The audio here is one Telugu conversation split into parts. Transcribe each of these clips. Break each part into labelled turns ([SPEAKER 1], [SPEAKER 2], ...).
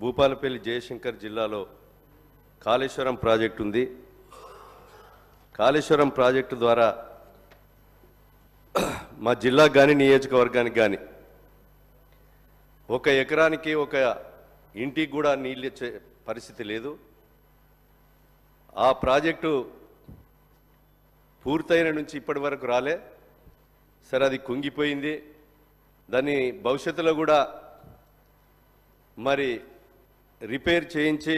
[SPEAKER 1] భూపాలపల్లి జయశంకర్ జిల్లాలో కాళేశ్వరం ప్రాజెక్టు ఉంది. కాళేశ్వరం ప్రాజెక్టు ద్వారా మా జిల్లాకు కానీ నియోజకవర్గానికి కానీ ఒక ఎకరానికి ఒక ఇంటికి కూడా నీళ్ళు ఇచ్చే పరిస్థితి లేదు. ఆ ప్రాజెక్టు పూర్తయిన నుంచి ఇప్పటి వరకు రాలే. సరే, అది కుంగిపోయింది. దాన్ని భవిష్యత్తులో కూడా మరి రిపేర్ చేయించి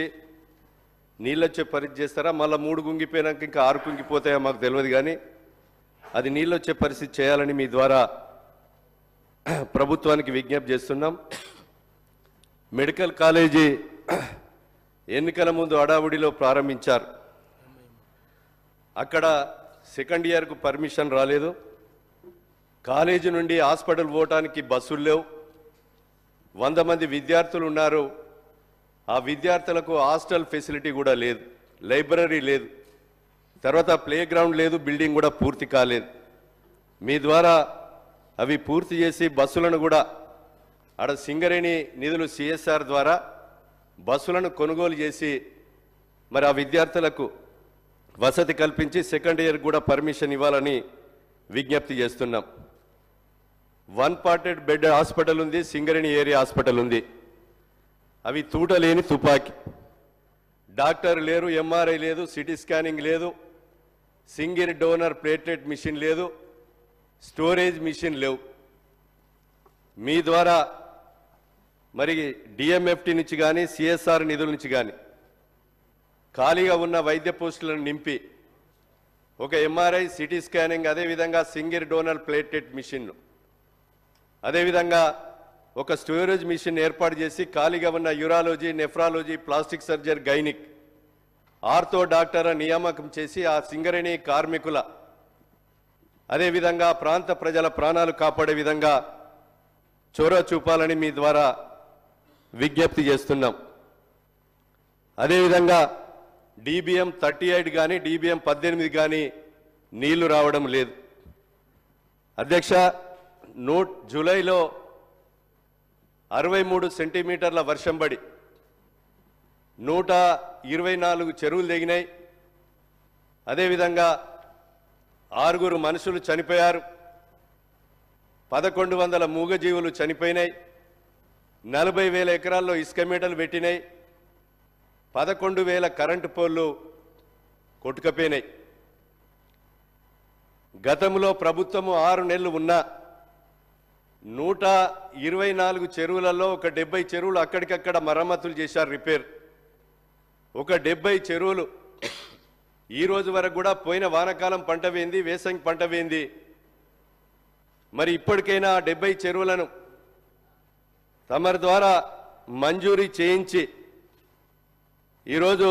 [SPEAKER 1] నీళ్ళు వచ్చే పరిస్థితి చేస్తారా, మళ్ళీ 3 కుంగిపోయినాక ఇంకా 6 కుంగిపోతాయో మాకు తెలియదు. కానీ అది నీళ్ళు వచ్చే పరిస్థితి చేయాలని మీ ద్వారా ప్రభుత్వానికి విజ్ఞప్తి చేస్తున్నాం. మెడికల్ కాలేజీ ఎన్నికల ముందు అడావుడిలో ప్రారంభించారు. అక్కడ సెకండ్ ఇయర్కు పర్మిషన్ రాలేదు. కాలేజీ నుండి హాస్పిటల్ పోవటానికి బస్సులు లేవు. 100 మంది విద్యార్థులు ఉన్నారు. ఆ విద్యార్థులకు హాస్టల్ ఫెసిలిటీ కూడా లేదు, లైబ్రరీ లేదు, తర్వాత ప్లే గ్రౌండ్ లేదు, బిల్డింగ్ కూడా పూర్తి కాలేదు. మీ ద్వారా అవి పూర్తి చేసి బస్సులను కూడా ఆడ సింగరేణి నిధులు సిఎస్ఆర్ ద్వారా బస్సులను కొనుగోలు చేసి మరి ఆ విద్యార్థులకు వసతి కల్పించి సెకండ్ ఇయర్ కూడా పర్మిషన్ ఇవ్వాలని విజ్ఞప్తి చేస్తున్నాం. 1 బెడ్ హాస్పిటల్ ఉంది, సింగరేణి ఏరియా హాస్పిటల్ ఉంది. అవి తూటలేని తుపాకీ. డాక్టర్ లేరు, ఎంఆర్ఐ లేదు, సిటీ స్కానింగ్ లేదు, సింగిల్ డోనర్ ప్లేట్లెట్ మిషన్ లేదు, స్టోరేజ్ మిషన్ లేవు. మీ ద్వారా మరి డిఎంఎఫ్టి నుంచి కానీ సిఎస్ఆర్ నిధుల నుంచి కానీ ఖాళీగా ఉన్న వైద్య పోస్టులను నింపి ఒక ఎంఆర్ఐ, సిటీ స్కానింగ్, అదేవిధంగా సింగిల్ డోనర్ ప్లేట్లెట్ మిషన్లు, అదేవిధంగా ఒక స్టోరేజ్ మిషన్ ఏర్పాటు చేసి ఖాళీగా ఉన్న urology, nephrology, plastic surgery, gynaec, ortho doctor నియామకం చేసి ఆ సింగరేణి కార్మికుల అదేవిధంగా ప్రాంత ప్రజల ప్రాణాలు కాపాడే విధంగా చొరవ చూపాలని మీ ద్వారా విజ్ఞప్తి చేస్తున్నాం. అదేవిధంగా DBM 38 కానీ DBM 18 కానీ నీళ్లు రావడం లేదు. అధ్యక్ష, జూలైలో 63 సెంటీమీటర్ల వర్షం పడి 124 చెరువులు తెగినాయి. అదేవిధంగా 6 మనుషులు చనిపోయారు, 1100 మూగజీవులు చనిపోయినాయి, 40,000 ఎకరాల్లో ఇసుక మేటలు పెట్టినాయి, 11,000 కరెంటు పోల్లు కొట్టుకపోయినాయి. గతంలో ప్రభుత్వము 6 నెలలు ఉన్నా 124 చెరువులలో ఒక 70 చెరువులు అక్కడికక్కడ మరమ్మతులు చేశారు, రిపేర్. ఒక 70 చెరువులు ఈ రోజు వరకు కూడా పోయిన వానాకాలం పంట వేయింది, వేసంగి పంట వేయింది. మరి ఇప్పటికైనా 70 చెరువులను తమరి ద్వారా మంజూరీ చేయించి ఈరోజు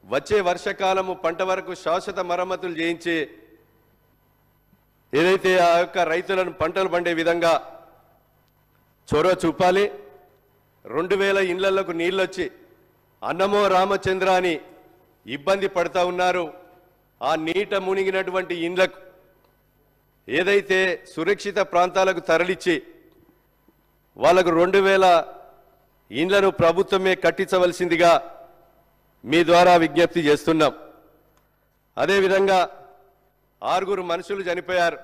[SPEAKER 1] వచ్చే వర్షకాలము పంట వరకు శాశ్వత మరమ్మతులు చేయించి ఏదైతే ఆ యొక్క రైతులను పంటలు పండే విధంగా చొరవ చూపాలి. 2000 ఇళ్లకు నీళ్ళు వచ్చి అన్నమో రామచంద్ర అని ఇబ్బంది పడతా ఉన్నారు. ఆ నీట మునిగినటువంటి ఇండ్లకు ఏదైతే సురక్షిత ప్రాంతాలకు తరలిచ్చి వాళ్లకు 2000 ఇండ్లను ప్రభుత్వమే కట్టించవలసిందిగా మీ ద్వారా విజ్ఞప్తి చేస్తున్నాం. అదేవిధంగా 6 మనుషులు చనిపోయారు,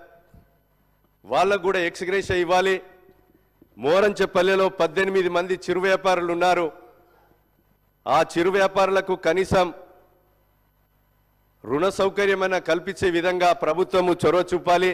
[SPEAKER 1] వాళ్ళకు కూడా ఎక్స్గ్రేషియా ఇవ్వాలి. మోరంచెపల్లెలో 18 మంది చిరు వ్యాపారులు ఉన్నారు. ఆ చిరు వ్యాపారులకు కనీసం రుణ సౌకర్యమైన కల్పించే విధంగా ప్రభుత్వము చొరవ చూపాలి.